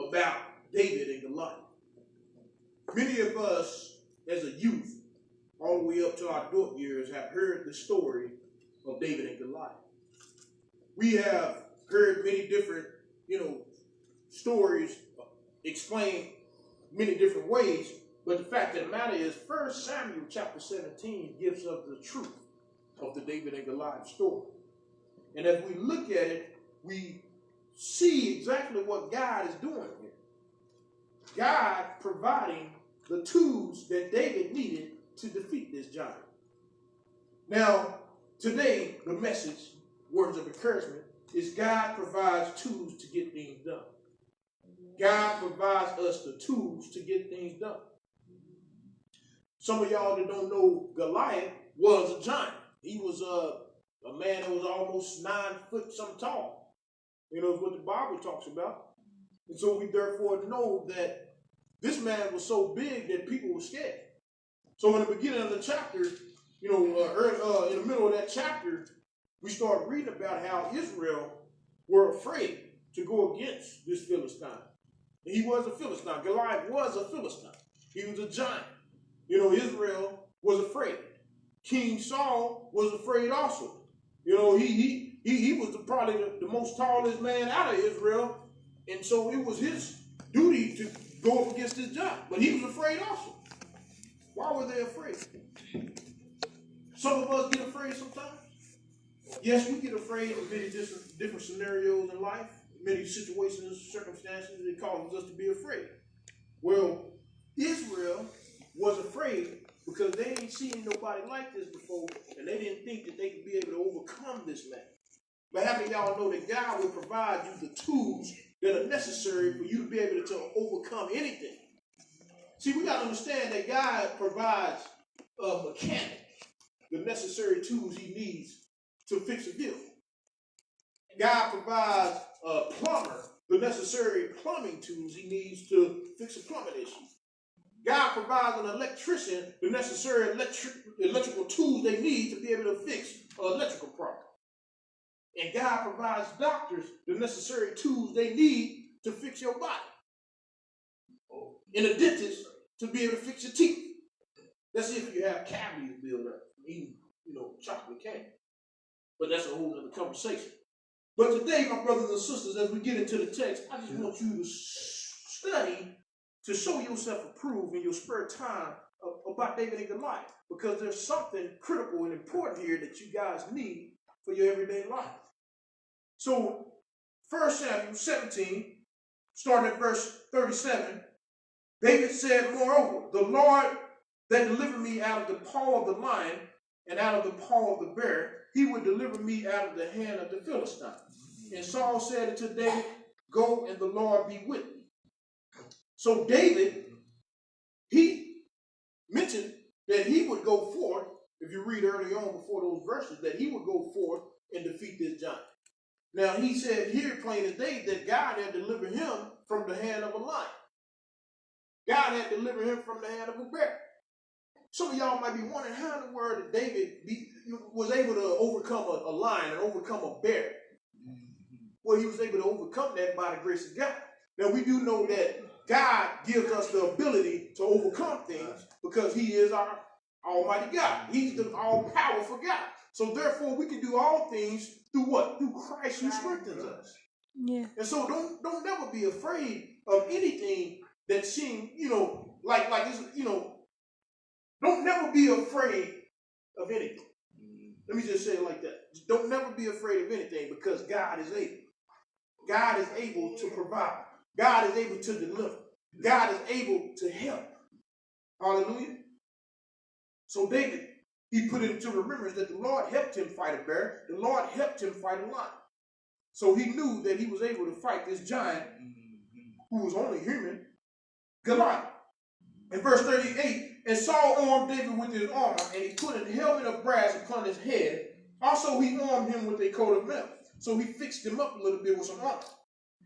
about David and Goliath. Many of us, as a youth, all the way up to our adult years, have heard the story of David and Goliath. We have heard many different, stories explained many different ways, but the fact of the matter is, 1 Samuel chapter 17 gives us the truth of the David and Goliath story. And as we look at it, we see exactly what God is doing here. God providing the tools that David needed to defeat this giant. Now, today, the message, words of encouragement, is God provides tools to get things done. God provides us the tools to get things done. Some of y'all that don't know, Goliath was a giant. He was a man that was almost 9 foot something tall. Is what the Bible talks about. And so we therefore know that this man was so big that people were scared. So in the beginning of the chapter, in the middle of that chapter, we start reading about how Israel were afraid to go against this Philistine. And he was a Philistine. Goliath was a Philistine. He was a giant. Israel was afraid. King Saul was afraid also. He was probably the most tallest man out of Israel. And so it was his duty to go up against this giant. But he was afraid also. Why were they afraid? Some of us get afraid sometimes. Yes, we get afraid of many different scenarios in life, many situations, circumstances that causes us to be afraid. Well, Israel was afraid because they ain't seen nobody like this before, and they didn't think that they could be able to overcome this man. But how many of y'all know that God will provide you the tools that are necessary for you to be able to overcome anything? See, we got to understand that God provides a mechanic the necessary tools he needs to fix a vehicle. God provides a plumber the necessary plumbing tools he needs to fix a plumbing issue. God provides an electrician the necessary electrical tools they need to be able to fix an electrical problem. And God provides doctors the necessary tools they need to fix your body. And a dentist to be able to fix your teeth. That's if you have cavities built up, eating, chocolate candy. But that's a whole other conversation. But today, my brothers and sisters, as we get into the text, I just want you to study to show yourself approved in your spare time about David and Goliath. Because there's something critical and important here that you guys need for your everyday life. So, 1 Samuel 17, starting at verse 37, David said, "Moreover, the Lord that delivered me out of the paw of the lion and out of the paw of the bear, he would deliver me out of the hand of the Philistine." And Saul said unto David, "Go, and the Lord be with thee." So David, he mentioned that he would go forth, if you read early on before those verses, that he would go forth and defeat this giant. Now he said here plain as day that God had delivered him from the hand of a lion. God had delivered him from the hand of a bear. Some of y'all might be wondering how in the world did David was able to overcome a lion and overcome a bear. Well, he was able to overcome that by the grace of God. Now, we do know that God gives us the ability to overcome things because he is our almighty God. He's the all-powerful God. So, therefore, we can do all things through what? Through Christ who strengthens us. Yeah. And so, don't never be afraid of anything that seems, like it's, don't never be afraid of anything. Let me just say it like that. Just don't never be afraid of anything because God is able. God is able to provide. God is able to deliver. God is able to help. Hallelujah. So David, he put it into remembrance that the Lord helped him fight a bear. The Lord helped him fight a lion. So he knew that he was able to fight this giant who was only human, Goliath. In verse 38, and Saul armed David with his armor, and he put a helmet of brass upon his head. Also he armed him with a coat of mail. So he fixed him up a little bit with some armor.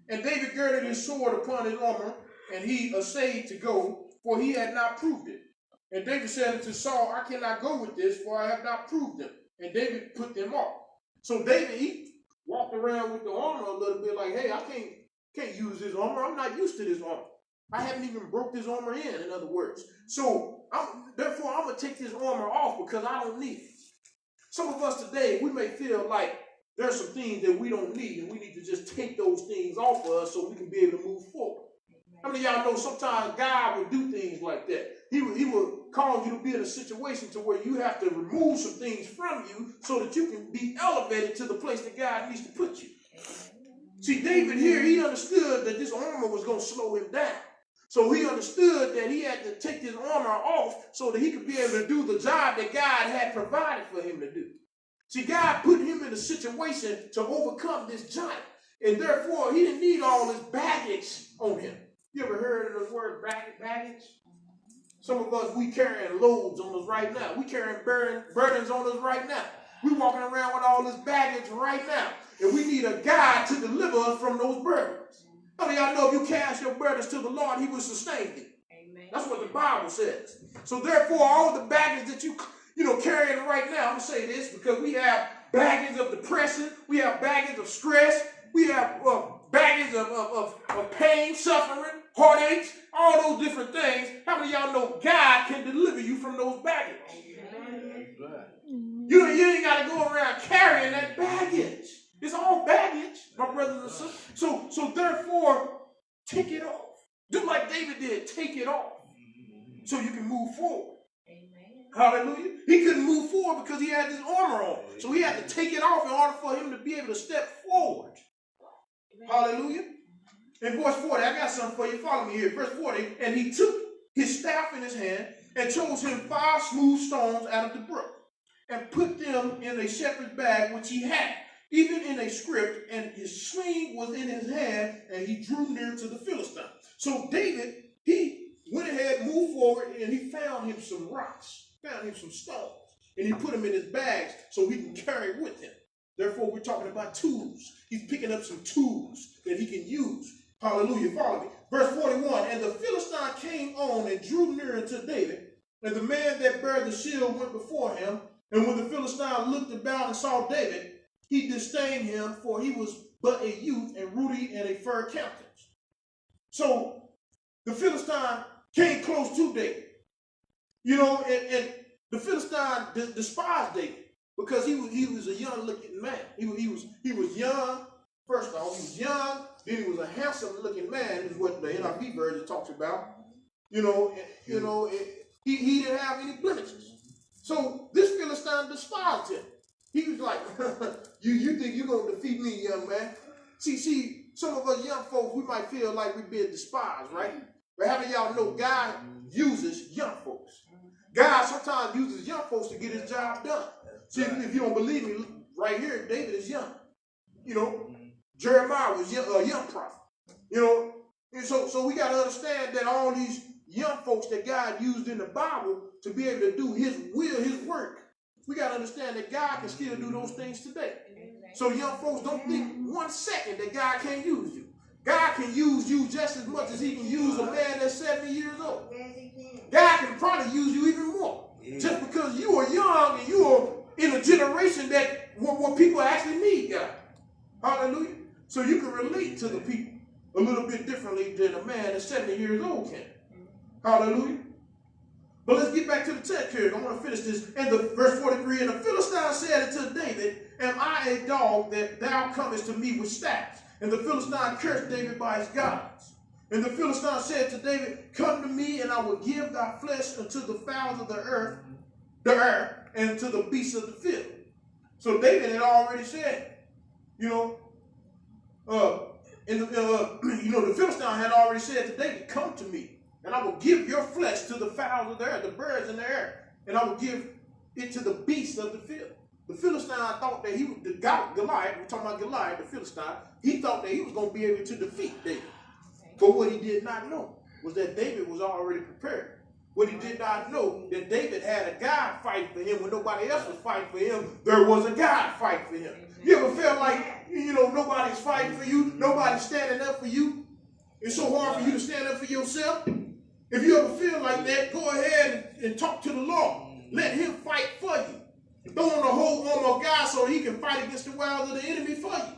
And David girded his sword upon his armor, and he essayed to go, for he had not proved it. And David said unto Saul, "I cannot go with this, for I have not proved them." And David put them off. So David, he walked around with the armor a little bit like, hey, I Can't use this armor. I'm not used to this armor. I haven't even broke this armor in other words. So, therefore, I'm going to take this armor off because I don't need it. Some of us today, we may feel like there's some things that we don't need, and we need to just take those things off of us so we can be able to move forward. How many of y'all know sometimes God will do things like that? He will cause you to be in a situation to where you have to remove some things from you so that you can be elevated to the place that God needs to put you. See, David here, he understood that this armor was going to slow him down. So he understood that he had to take this armor off so that he could be able to do the job that God had provided for him to do. See, God put him in a situation to overcome this giant. And therefore, he didn't need all this baggage on him. You ever heard of the word baggage? Some of us, we carrying loads on us right now. We carrying burdens on us right now. We walking around with all this baggage right now. And we need a God to deliver us from those burdens. How many of y'all know if you cast your burdens to the Lord, he will sustain you? Amen. That's what the Bible says. So therefore, all the baggage that you carrying right now, I'm going to say this because we have baggage of depression. We have baggage of stress. We have baggage of pain, suffering, heartaches, all those different things. How many of y'all know God can deliver you from those baggage? You ain't got to go around carrying that baggage. It's all baggage, my brothers and sisters. So therefore, take it off. Do like David did. Take it off so you can move forward. Amen. Hallelujah. He couldn't move forward because he had this armor on. So he had to take it off in order for him to be able to step forward. Hallelujah. In verse 40, I got something for you. Follow me here. Verse 40, and he took his staff in his hand and chose him 5 smooth stones out of the brook and put them in a shepherd's bag which he had, even in a scrip, and his sling was in his hand, and he drew near to the Philistine. So David, he went ahead, moved forward, and he found him some rocks, found him some stones, and he put them in his bags so he can carry it with him. Therefore, we're talking about tools. He's picking up some tools that he can use. Hallelujah. Follow me. Verse 41, and the Philistine came on and drew near to David, and the man that bare the shield went before him. And when the Philistine looked about and saw David, he disdained him, for he was but a youth and ruddy and a fair countenance. So the Philistine came close to David. And the Philistine despised David because he was a young looking man. He was young. First off, he was young. Then he was a handsome looking man, is what the NIV version talks about. He didn't have any blemishes. So this Philistine despised him. He was like, you think you're going to defeat me, young man? See, some of us young folks, we might feel like we're being despised, right? But how many of y'all know God uses young folks? God sometimes uses young folks to get his job done. See, if you don't believe me, right here, David is young. Jeremiah was a young prophet. And so we got to understand that all these young folks that God used in the Bible to be able to do his will, his work, we got to understand that God can still do those things today. So young folks, don't think 1 second that God can't use you. God can use you just as much as he can use a man that's 70 years old. God can probably use you even more. Just because you are young and you are in a generation that where people actually need God. Hallelujah. So you can relate to the people a little bit differently than a man that's 70 years old can. Hallelujah. But let's get back to the text here. I want to finish this. And the verse 43, and the Philistine said unto David, am I a dog that thou comest to me with staffs? And the Philistine cursed David by his gods. And the Philistine said to David, come to me, and I will give thy flesh unto the fowls of the air, and to the beasts of the field. So David had already said, the Philistine had already said to David, come to me, and I will give your flesh to the fowls of the air, the birds in the air, and I will give it to the beasts of the field. The Philistine thought that Goliath, we're talking about Goliath, the Philistine, he thought that he was going to be able to defeat David. But what he did not know was that David was already prepared. What he did not know, that David had a God fighting for him when nobody else was fighting for him. There was a God fighting for him. You ever felt like, nobody's fighting for you, nobody's standing up for you? It's so hard for you to stand up for yourself. If you ever feel like that, go ahead and talk to the Lord. Let him fight for you. Throw on the whole armor of God so he can fight against the wiles of the enemy for you.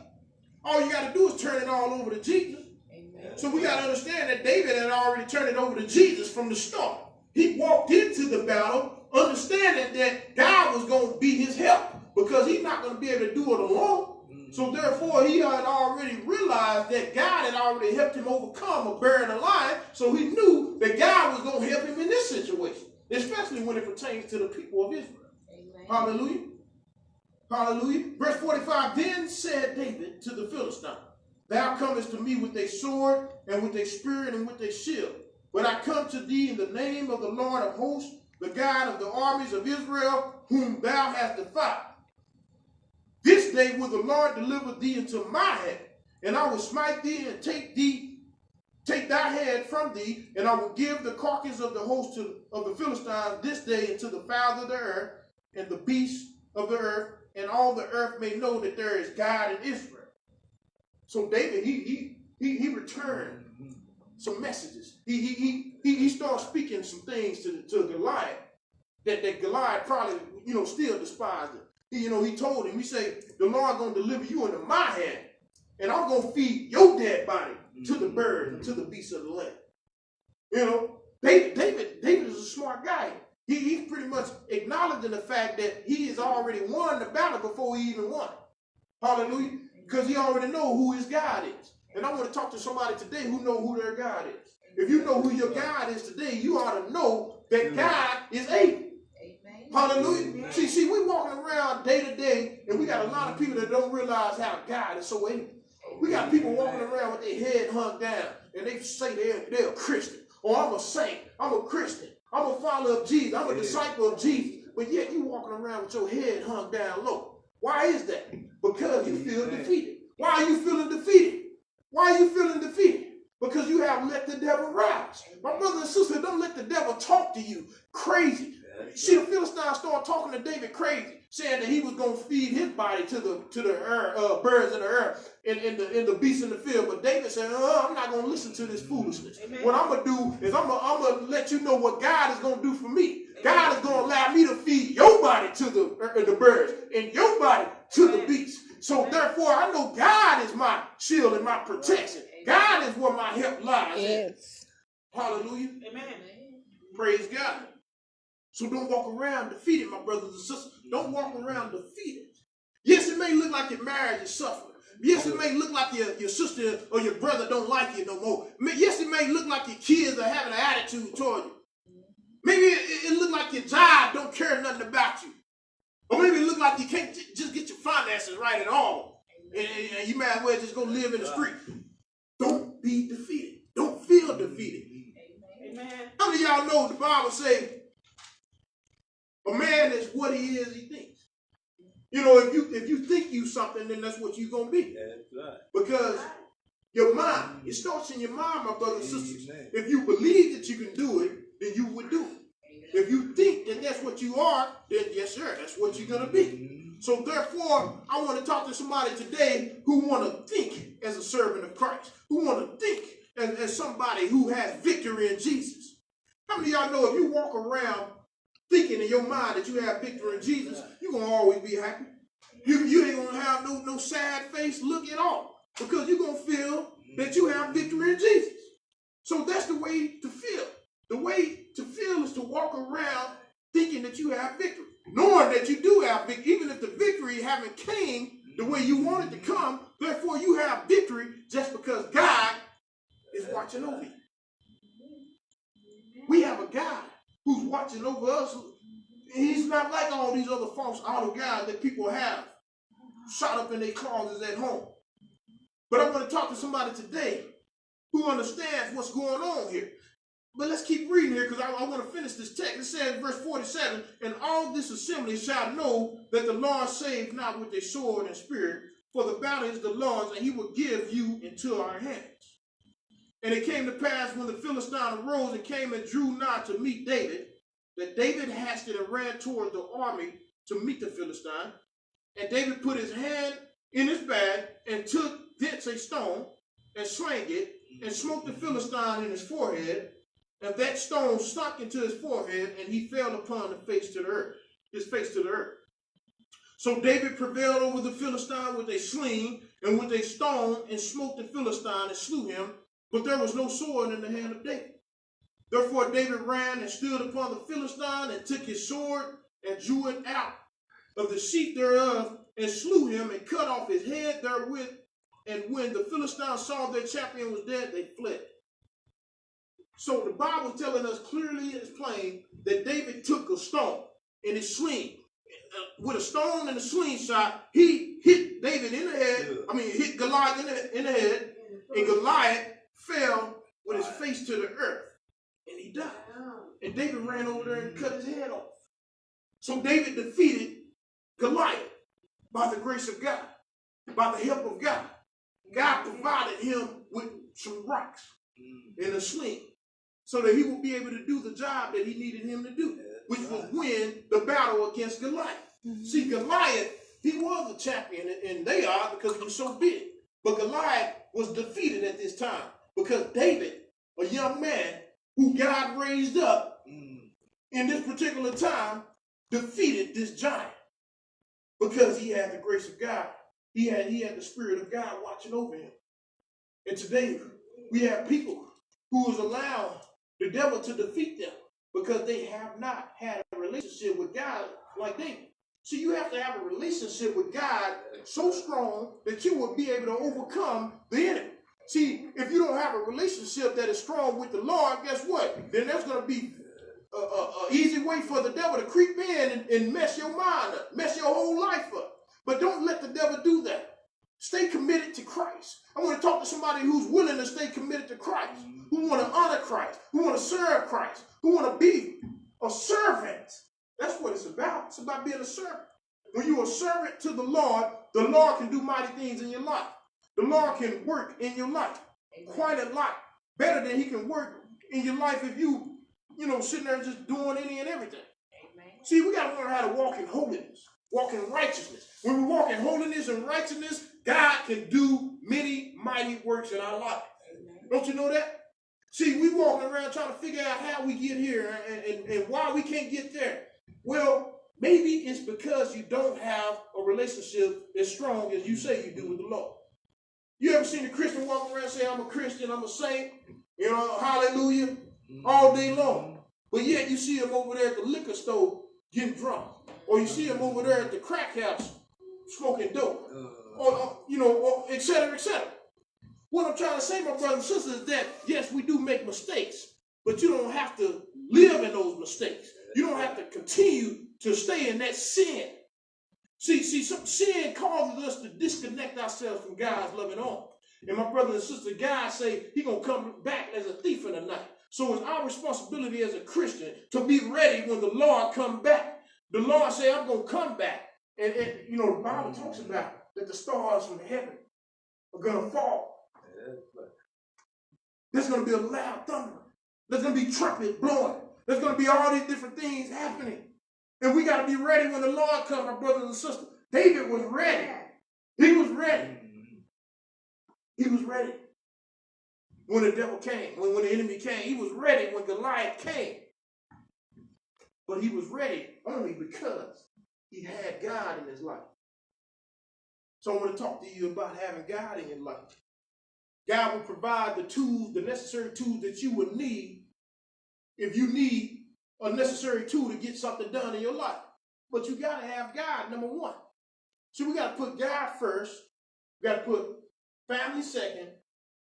All you got to do is turn it all over to Jesus. So we got to understand that David had already turned it over to Jesus from the start. He walked into the battle understanding that God was going to be his help because he's not going to be able to do it alone. So therefore, he had already realized that God had already helped him overcome a bear and a lion. So he knew that God was going to help him in this situation, especially when it pertains to the people of Israel. Amen. Hallelujah. Hallelujah. Verse 45, then said David to the Philistine, thou comest to me with a sword and with a spear and with a shield. But I come to thee in the name of the Lord of hosts, the God of the armies of Israel, whom thou hast defied. This day will the Lord deliver thee into my hand, and I will smite thee and take thy head from thee, and I will give the carcass of the host of the Philistines this day into the fowls of the earth and the beasts of the earth, and all the earth may know that there is God in Israel. So David, he returned some messages. He started speaking some things to Goliath that Goliath probably, still despised him. He told him, he said, the Lord going to deliver you into my hand, and I'm going to feed your dead body to the birds and to the beasts of the land. David is a smart guy. He's pretty much acknowledging the fact that he has already won the battle before he even won it. Hallelujah. Because he already knows who his God is. And I want to talk to somebody today who knows who their God is. If you know who your God is today, you ought to know that God is able. Hallelujah. Amen. See, we walking around day to day, and we got a lot of people that don't realize how God is so able. We got people walking around with their head hung down, and they say they're a Christian, or I'm a saint, I'm a Christian, I'm a follower of Jesus, I'm a disciple of Jesus, but yet you walking around with your head hung down low. Why is that? Because you feel defeated. Why are you feeling defeated? Why are you feeling defeated? Because you have let the devil rise. My brother and sister, don't let the devil talk to you crazy. See, the Philistines started talking to David crazy, saying that he was going to feed his body to the birds in the earth and the beasts in the field. But David said, I'm not going to listen to this foolishness. Amen. What I'm going to do is I'm going to let you know what God is going to do for me. Amen. God is going to allow me to feed your body to the birds and your body to the beasts. So therefore, I know God is my shield and my protection. God is where my help lies. Yes. Hallelujah. Amen. Praise God. So don't walk around defeated, my brothers and sisters. Don't walk around defeated. Yes, it may look like your marriage is suffering. Yes, it may look like your sister or your brother don't like you no more. Yes, it may look like your kids are having an attitude toward you. Maybe it look like your job don't care nothing about you. Or maybe it look like you can't just get your finances right at all. And you might as well just go live in the street. Don't be defeated. Don't feel defeated. Amen. How many of y'all know the Bible says, a man is what he is, he thinks. If you think you something, then that's what you're going to be. That's right. Because your mind, it starts in your mind, my brothers and sisters. If you believe that you can do it, then you would do it. If you think that that's what you are, then yes, sir, that's what you're going to be. So therefore, I want to talk to somebody today who want to think as a servant of Christ, who want to think as somebody who has victory in Jesus. How many of y'all know if you walk around thinking in your mind that you have victory in Jesus, you're going to always be happy. You ain't going to have no sad face look at all, because you're going to feel that you have victory in Jesus. So that's the way to feel. The way to feel is to walk around thinking that you have victory, knowing that you do have victory, even if the victory haven't came the way you want it to come. Therefore, you have victory just because God is watching over you. We have a God who's watching over us. He's not like all these other false idol guys that people have shot up in their closets at home. But I want to talk to somebody today who understands what's going on here. But let's keep reading here, because I want to finish this text. It says, verse 47, and all this assembly shall know that the Lord saved not with a sword and spear, for the battle is the Lord's, and he will give you into our hands. And it came to pass, when the Philistine arose and came and drew nigh to meet David, that David hasted and ran toward the army to meet the Philistine. And David put his hand in his bag and took thence a stone and slang it and smote the Philistine in his forehead. And that stone sunk into his forehead, and he fell upon his face to the earth. So David prevailed over the Philistine with a sling and with a stone, and smote the Philistine and slew him, but there was no sword in the hand of David. Therefore David ran and stood upon the Philistine and took his sword and drew it out of the sheath thereof and slew him and cut off his head therewith. And when the Philistines saw their champion was dead, they fled. So the Bible is telling us clearly and plain that David took a stone in his sling. With a stone and a slingshot, he hit David in the head. Hit Goliath in the head. And Goliath fell with his face to the earth. And he died. And David ran over there and cut his head off. So David defeated Goliath by the grace of God, by the help of God. God provided him with some rocks and a sling so that he would be able to do the job that he needed him to do, which was win the battle against Goliath. See, Goliath, he was a champion, and they are because he was so big. But Goliath was defeated at this time because David, a young man who God raised up in this particular time, defeated this giant because he had the grace of God. He had the Spirit of God watching over him. And today, we have people who has allowed the devil to defeat them because they have not had a relationship with God like David. See, you have to have a relationship with God so strong that you will be able to overcome the enemy. See, if you don't have a relationship that is strong with the Lord, guess what? Then there's going to be an easy way for the devil to creep in and mess your mind up, mess your whole life up. But don't let the devil do that. Stay committed to Christ. I want to talk to somebody who's willing to stay committed to Christ, who want to honor Christ, who want to serve Christ, who want to be a servant. That's what it's about. It's about being a servant. When you're a servant to the Lord can do mighty things in your life. The Lord can work in your life quite a lot better than he can work in your life if you sitting there just doing any and everything. Amen. See, we got to learn how to walk in holiness, walk in righteousness. When we walk in holiness and righteousness, God can do many mighty works in our life. Amen. Don't you know that? See, we walking around trying to figure out how we get here and why we can't get there. Well, maybe it's because you don't have a relationship as strong as you say you do with the Lord. You ever seen a Christian walk around and say, I'm a Christian, I'm a saint, hallelujah, all day long. But yet you see him over there at the liquor store getting drunk. Or you see him over there at the crack house smoking dope. Or et cetera, et cetera. What I'm trying to say, my brothers and sisters, is that, yes, we do make mistakes, but you don't have to live in those mistakes. You don't have to continue to stay in that sin. See, some sin causes us to disconnect ourselves from God's loving arms. And my brothers and sisters, God say he's going to come back as a thief in the night. So it's our responsibility as a Christian to be ready when the Lord comes back. The Lord say, I'm going to come back. And the Bible talks about that the stars from heaven are going to fall. There's going to be a loud thunder. There's going to be trumpet blowing. There's going to be all these different things happening. And we got to be ready when the Lord comes, my brothers and sisters. David was ready. He was ready. He was ready when the devil came, when the enemy came. He was ready when Goliath came. But he was ready only because he had God in his life. So I want to talk to you about having God in your life. God will provide the tools, the necessary tools that you would need if you need a necessary tool to get something done in your life. But you got to have God, number one. So we got to put God first. We got to put family second.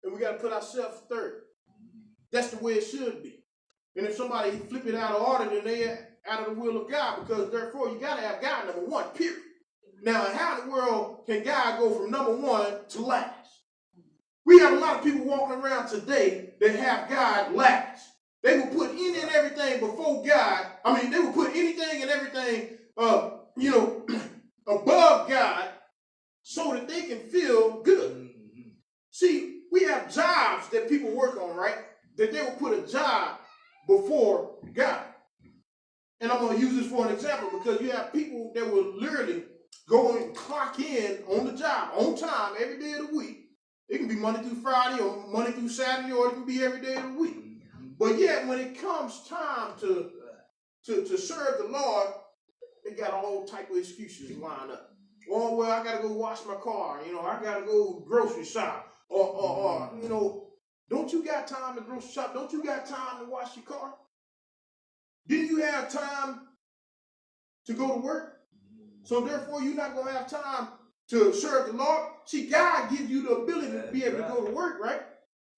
And we got to put ourselves third. That's the way it should be. And if somebody flip it out of order, then they're out of the will of God, because therefore you got to have God number one, period. Now, how in the world can God go from number one to last? We have a lot of people walking around today that have God last. They will put any and everything before God. They will put anything and everything, above God so that they can feel good. See, we have jobs that people work on, right? That they will put a job before God. And I'm going to use this for an example, because you have people that will literally go and clock in on the job on time every day of the week. It can be Monday through Friday or Monday through Saturday, or it can be every day of the week. But yet when it comes time to serve the Lord, they got all type of excuses lined up. Oh, well, I got to go wash my car. I got to go grocery shop. Or Don't you got time to grocery shop? Don't you got time to wash your car? Didn't you have time to go to work? So therefore, you're not going to have time to serve the Lord. See, God gives you the ability to be able to go to work, right?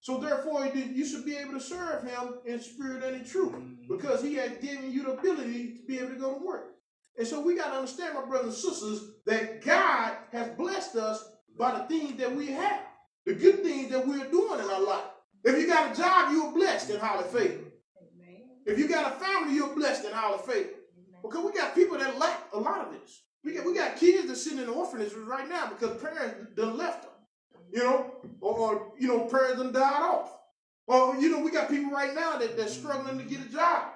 So therefore, you should be able to serve him in spirit and in truth, because he has given you the ability to be able to go to work. And so we got to understand, my brothers and sisters, that God has blessed us by the things that we have, the good things that we're doing in our life. If you got a job, you're blessed and highly favored. If you got a family, you're blessed and highly favored. Because we got people that lack a lot of this. We got kids that sit in orphanages right now because parents done left them, or parents done died off. Or, we got people right now that's struggling to get a job.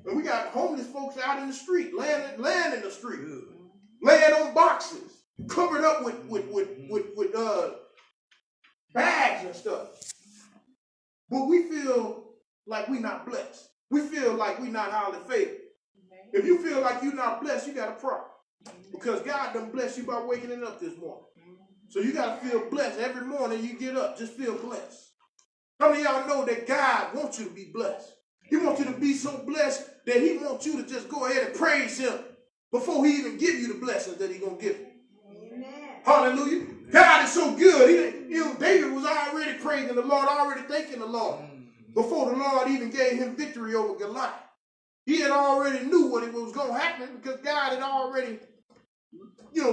And we got homeless folks out in the street, laying in the street, laying on boxes, covered up with bags and stuff. But we feel like we're not blessed. We feel like we're not highly favored. If you feel like you're not blessed, you got a problem. Because God done bless you by waking up this morning. So you got to feel blessed. Every morning you get up, just feel blessed. How many of y'all know that God wants you to be blessed? He wants you to be so blessed that he wants you to just go ahead and praise him before he even give you the blessings that he's going to give you. Amen. Hallelujah. God is so good. David was already praising the Lord, already thanking the Lord before the Lord even gave him victory over Goliath. He had already knew what was going to happen because God had already,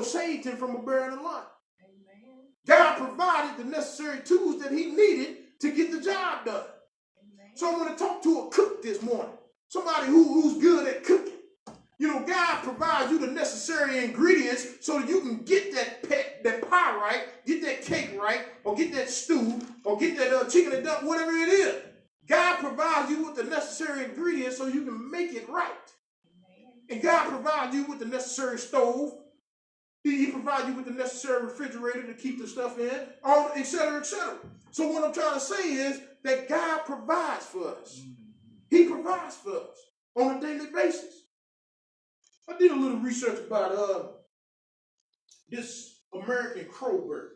saved him from a bear and a lion. Amen. God provided the necessary tools that he needed to get the job done. Amen. So I want to talk to a cook this morning. Somebody who's good at cooking. God provides you the necessary ingredients so that you can get that pie right, get that cake right, or get that stew, or get that chicken and duck, whatever it is. God provides you with the necessary ingredients so you can make it right. And God provides you with the necessary stove. He provides you with the necessary refrigerator to keep the stuff in, et cetera, et cetera. So what I'm trying to say is that God provides for us. He provides for us on a daily basis. I did a little research about this American crow bird.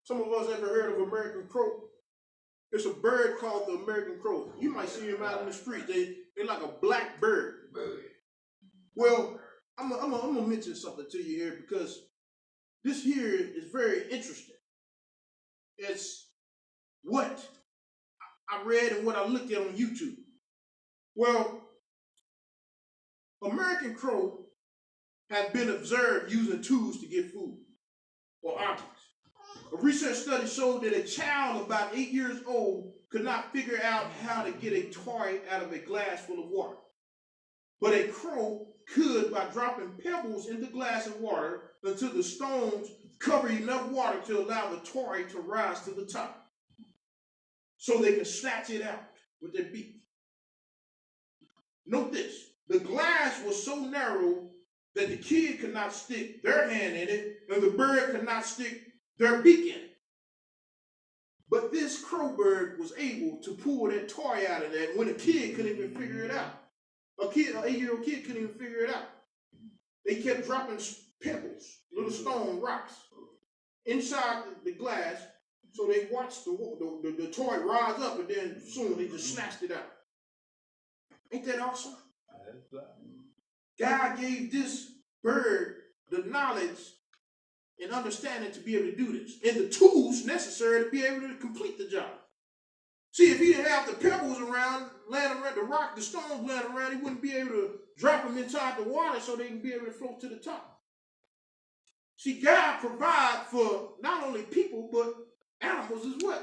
Some of us ever heard of American crow? It's a bird called the American crow. You might see them out in the street. They're like a black bird. Well, I'm gonna mention something to you here because this here is very interesting. It's what I read and what I looked at on YouTube. Well, American crow have been observed using tools to get food or objects. A research study showed that a child about 8 years old could not figure out how to get a toy out of a glass full of water. But a crow could by dropping pebbles in the glass of water until the stones cover enough water to allow the toy to rise to the top. So they can snatch it out with their beak. Note this. The glass was so narrow that the kid could not stick their hand in it and the bird could not stick their beak in it. But this crow bird was able to pull that toy out of that when a kid couldn't even figure it out. An 8-year-old kid couldn't even figure it out. They kept dropping pebbles, little stone rocks, inside the glass, so they watched the toy rise up, and then soon they just snatched it out. Ain't that awesome? God gave this bird the knowledge and understanding to be able to do this, and the tools necessary to be able to complete the job. See, if he didn't have the pebbles laying around, the stones laying around, he wouldn't be able to drop them inside the water so they can be able to float to the top. See, God provides for not only people, but animals as well.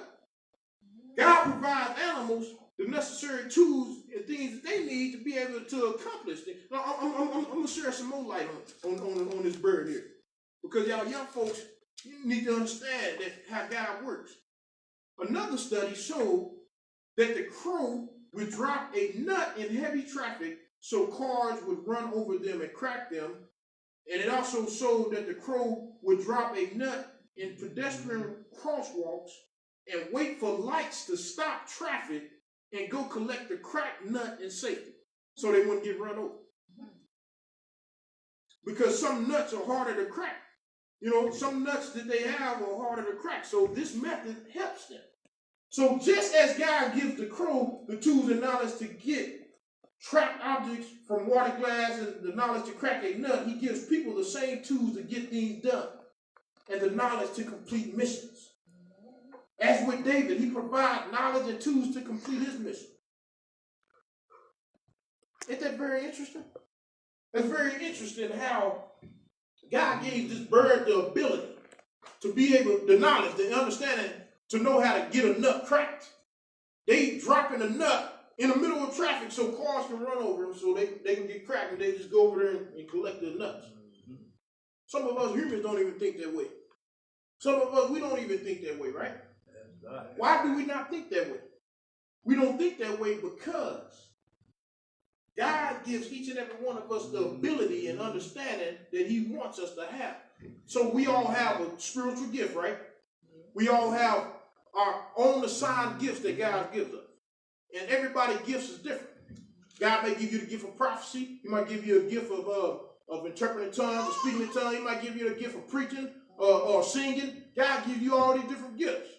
God provides animals the necessary tools and things that they need to be able to accomplish things. Now, I'm going to share some more light on this bird here. Because y'all young folks, you need to understand that how God works. Another study showed that the crow would drop a nut in heavy traffic so cars would run over them and crack them. And it also showed that the crow would drop a nut in pedestrian crosswalks and wait for lights to stop traffic and go collect the cracked nut in safety so they wouldn't get run over. Because some nuts are harder to crack. Some nuts that they have are harder to crack. So this method helps them. So just as God gives the crow the tools and knowledge to get trapped objects from water glass and the knowledge to crack a nut, he gives people the same tools to get things done and the knowledge to complete missions. As with David, he provides knowledge and tools to complete his mission. Isn't that very interesting? It's very interesting how God gave this bird the ability to be able, the knowledge, the understanding, to know how to get a nut cracked. They dropping a nut in the middle of traffic so cars can run over them so they can get cracked, and they just go over there and collect the nuts. Some of us humans don't even think that way. Some of us, we don't even think that way, right? Why do we not think that way? We don't think that way because God gives each and every one of us the ability and understanding that he wants us to have. So we all have a spiritual gift, right? We all have our own assigned gifts that God gives us. And everybody's gifts is different. God may give you the gift of prophecy. He might give you a gift of interpreting tongues, or speaking in tongues. He might give you the gift of preaching or singing. God gives you all these different gifts.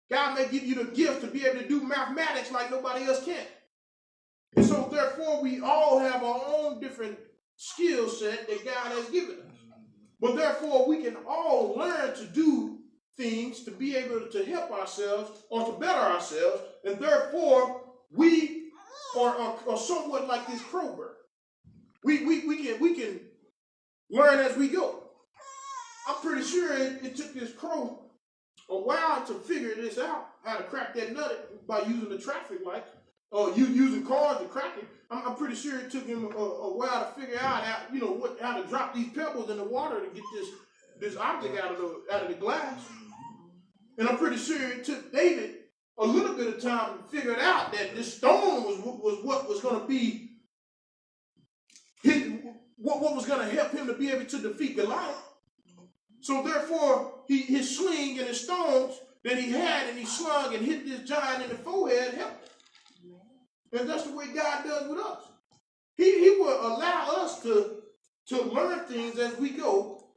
God may give you the gift to be able to do mathematics like nobody else can. And so therefore we all have our own different skill set that God has given us. But therefore we can all learn to do things to be able to help ourselves or to better ourselves. And therefore we are somewhat like this crow bird. We can learn as we go. I'm pretty sure it took this crow a while to figure this out, how to crack that nut by using the traffic lights, or using cars to crack it. I'm pretty sure it took him a while to figure out how to drop these pebbles in the water to get this object out of the glass. And I'm pretty sure it took David a little bit of time to figure out that this stone was what was going to be what was going to help him to be able to defeat Goliath. So therefore, his sling and his stones that he had and he slung and hit this giant in the forehead helped him. And that's the way God does with us. He will allow us to learn things as we go,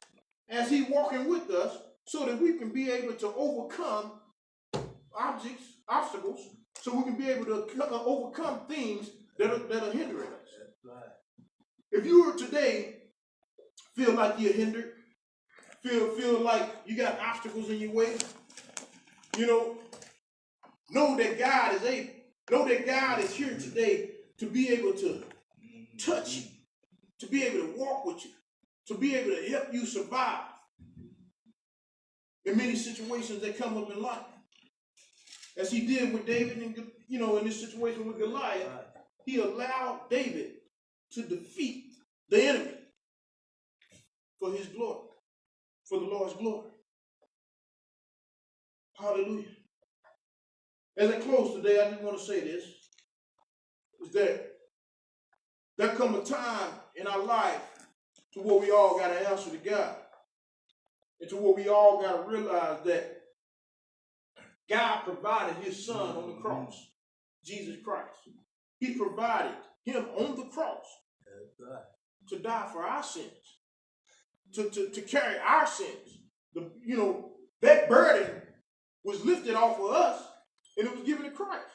as he's walking with us, so that we can be able to overcome obstacles, so we can be able to overcome things that are hindering us. If you were today feel like you're hindered, feel like you got obstacles in your way, know that God is able. Know that God is here today to be able to touch you, to be able to walk with you, to be able to help you survive in many situations that come up in life. As he did with David and, in this situation with Goliath, he allowed David to defeat the enemy for his glory, for the Lord's glory. Hallelujah. As I close today, I just want to say this, is that there comes a time in our life to where we all got to answer to God. And to where we all got to realize that God provided his son on the cross, Jesus Christ. He provided him on the cross to die for our sins, to carry our sins. That burden was lifted off of us, and it was given to Christ.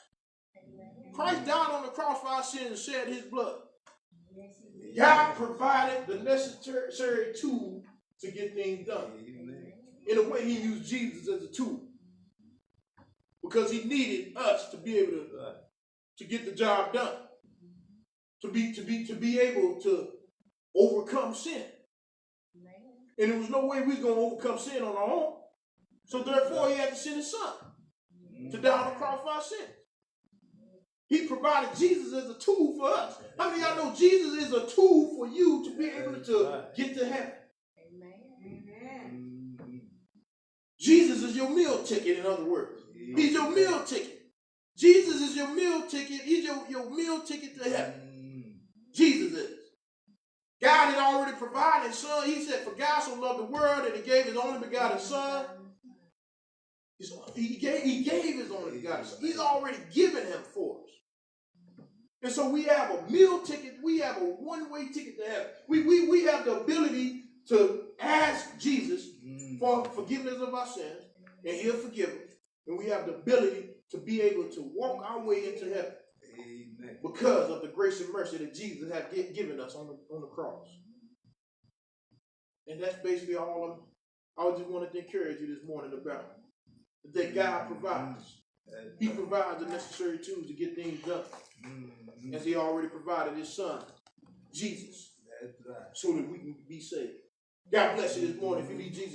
Christ died on the cross for our sins and shed his blood. God provided the necessary tool to get things done. In a way, he used Jesus as a tool, because he needed us to be able to get the job done, to be able to overcome sin. And there was no way we was going to overcome sin on our own. So therefore, he had to send his son to die on the cross for our sins. He provided Jesus as a tool for us. How many of y'all know Jesus is a tool for you to be able to get to heaven? Jesus is your meal ticket, in other words. He's your meal ticket. Jesus is your meal ticket. He's your meal ticket to heaven. Jesus is. God had already provided his son. He said, for God so loved the world that he gave his only begotten son. He gave his only begotten son. He's already given him for us. And so we have a meal ticket. We have a one-way ticket to heaven. We have the ability to ask Jesus for forgiveness of our sins, and he'll forgive us. And we have the ability to be able to walk our way into heaven. Amen. Because of the grace and mercy that Jesus has given us on the cross. And that's basically all I just wanted to encourage you this morning about. That God provides. He provides the necessary tools to get things done. As he already provided his son, Jesus, so that we can be saved. God bless you this morning. If you need Jesus.